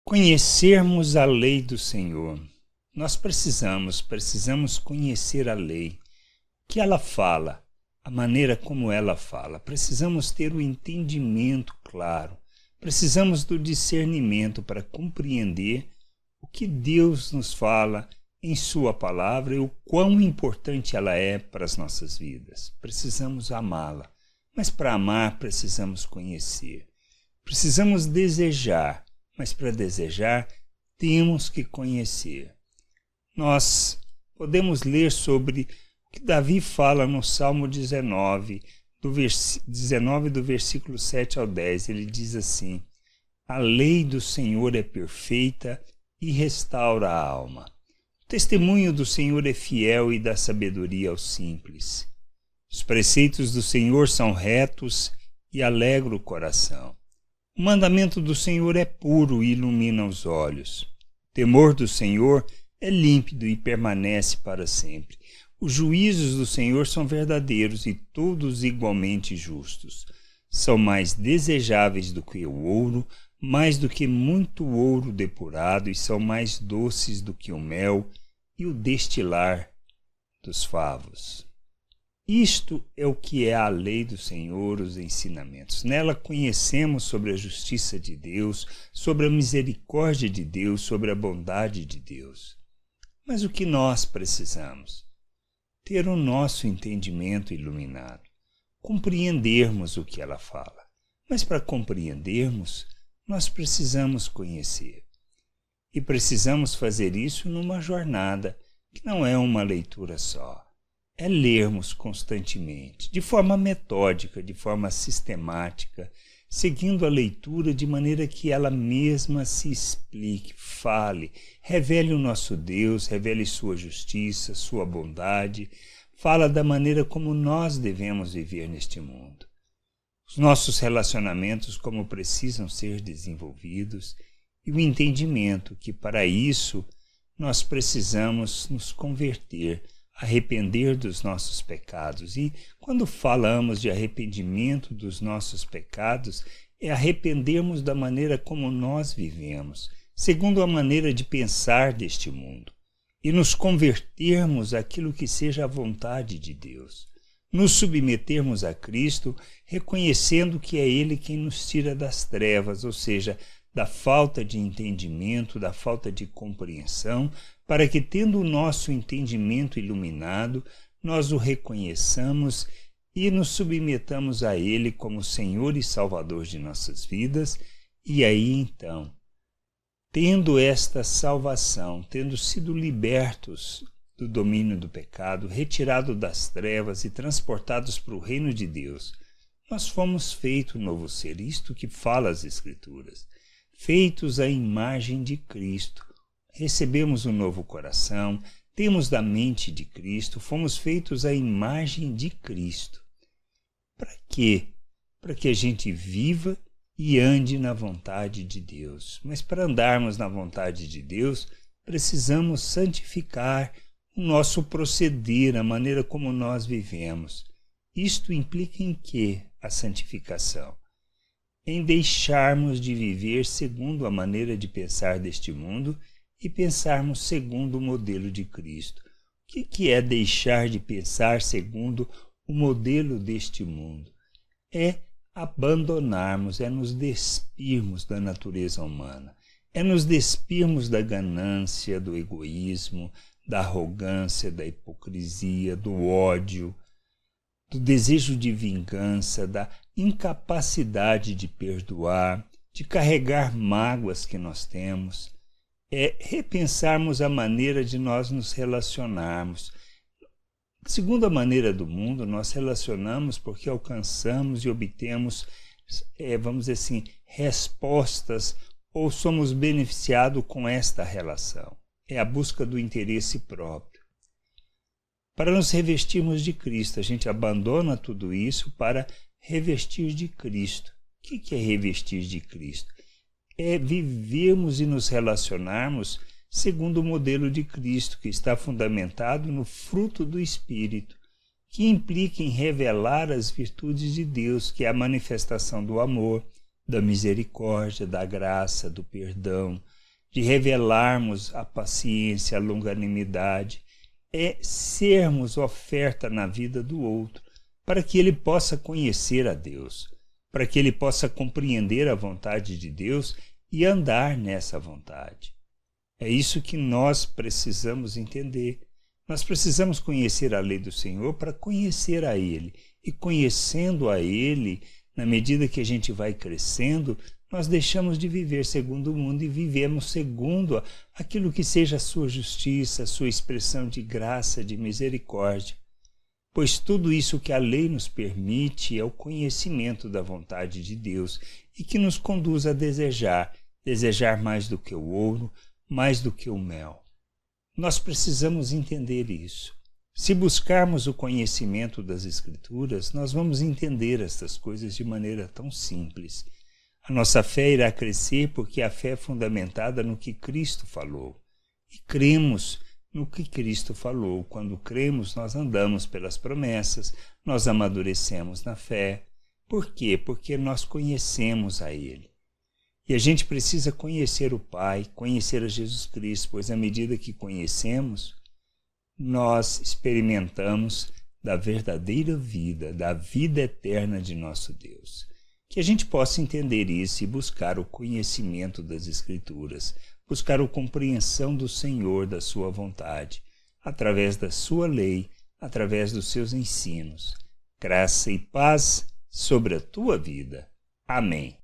Conhecermos a lei do Senhor. Nós precisamos conhecer a lei, o que ela fala, a maneira como ela fala. Precisamos ter o entendimento claro, precisamos do discernimento para compreender o que Deus nos fala em sua palavra e o quão importante ela é para as nossas vidas. Precisamos amá-la, mas para amar precisamos conhecer. Precisamos desejar, mas para desejar temos que conhecer. Nós podemos ler sobre o que Davi fala no Salmo 19, do versículo 7 ao 10. Ele diz assim: a lei do Senhor é perfeita e restaura a alma. O testemunho do Senhor é fiel e dá sabedoria aos simples. Os preceitos do Senhor são retos e alegra o coração. O mandamento do Senhor é puro e ilumina os olhos. O temor do Senhor é límpido e permanece para sempre. Os juízos do Senhor são verdadeiros e todos igualmente justos. São mais desejáveis do que o ouro, mais do que muito ouro depurado, e são mais doces do que o mel e o destilar dos favos. Isto é o que é a lei do Senhor, os ensinamentos. Nela conhecemos sobre a justiça de Deus, sobre a misericórdia de Deus, sobre a bondade de Deus. Mas o que nós precisamos? Ter o nosso entendimento iluminado, compreendermos o que ela fala. Mas para compreendermos, nós precisamos conhecer. E precisamos fazer isso numa jornada, que não é uma leitura só. É lermos constantemente, de forma metódica, de forma sistemática, seguindo a leitura de maneira que ela mesma se explique, fale, revele o nosso Deus, revele sua justiça, sua bondade, fala da maneira como nós devemos viver neste mundo. Os nossos relacionamentos como precisam ser desenvolvidos e o entendimento que para isso nós precisamos nos converter, arrepender dos nossos pecados. E quando falamos de arrependimento dos nossos pecados, é arrependermos da maneira como nós vivemos, segundo a maneira de pensar deste mundo, e nos convertermos àquilo que seja a vontade de Deus. Nos submetermos a Cristo, reconhecendo que é Ele quem nos tira das trevas, ou seja, da falta de entendimento, da falta de compreensão, para que, tendo o nosso entendimento iluminado, nós o reconheçamos e nos submetamos a Ele como Senhor e Salvador de nossas vidas. E aí, então, tendo esta salvação, tendo sido libertos do domínio do pecado, retirados das trevas e transportados para o reino de Deus, nós fomos feitos novo ser, isto que fala as Escrituras, feitos à imagem de Cristo. Recebemos um novo coração, temos da mente de Cristo, fomos feitos à imagem de Cristo. Para quê? Para que a gente viva e ande na vontade de Deus. Mas para andarmos na vontade de Deus, precisamos santificar o nosso proceder, a maneira como nós vivemos. Isto implica em quê? A santificação. Em deixarmos de viver segundo a maneira de pensar deste mundo e pensarmos segundo o modelo de Cristo. O que é deixar de pensar segundo o modelo deste mundo? É abandonarmos, é nos despirmos da natureza humana, é nos despirmos da ganância, do egoísmo, da arrogância, da hipocrisia, do ódio, do desejo de vingança, da incapacidade de perdoar, de carregar mágoas que nós temos. É repensarmos a maneira de nós nos relacionarmos. Segundo a maneira do mundo, nós relacionamos porque alcançamos e obtemos, vamos dizer assim, respostas ou somos beneficiados com esta relação. É a busca do interesse próprio. Para nos revestirmos de Cristo, a gente abandona tudo isso para revestir de Cristo. O que é revestir de Cristo? É vivermos e nos relacionarmos segundo o modelo de Cristo, que está fundamentado no fruto do Espírito, que implica em revelar as virtudes de Deus, que é a manifestação do amor, da misericórdia, da graça, do perdão, de revelarmos a paciência, a longanimidade, é sermos oferta na vida do outro, para que ele possa conhecer a Deus, para que ele possa compreender a vontade de Deus e andar nessa vontade. É isso que nós precisamos entender. Nós precisamos conhecer a lei do Senhor para conhecer a Ele. E conhecendo a Ele, na medida que a gente vai crescendo, nós deixamos de viver segundo o mundo e vivemos segundo aquilo que seja a sua justiça, a sua expressão de graça, de misericórdia. Pois tudo isso que a lei nos permite é o conhecimento da vontade de Deus e que nos conduz a desejar mais do que o ouro, mais do que o mel. Nós precisamos entender isso. Se buscarmos o conhecimento das Escrituras, nós vamos entender estas coisas de maneira tão simples. A nossa fé irá crescer porque a fé é fundamentada no que Cristo falou. E cremos no que Cristo falou. Quando cremos, nós andamos pelas promessas, nós amadurecemos na fé. Por quê? Porque nós conhecemos a Ele. E a gente precisa conhecer o Pai, conhecer a Jesus Cristo, pois à medida que conhecemos, nós experimentamos da verdadeira vida, da vida eterna de nosso Deus. Que a gente possa entender isso e buscar o conhecimento das Escrituras, buscar a compreensão do Senhor, da sua vontade, através da sua lei, através dos seus ensinos. Graça e paz sobre a tua vida. Amém.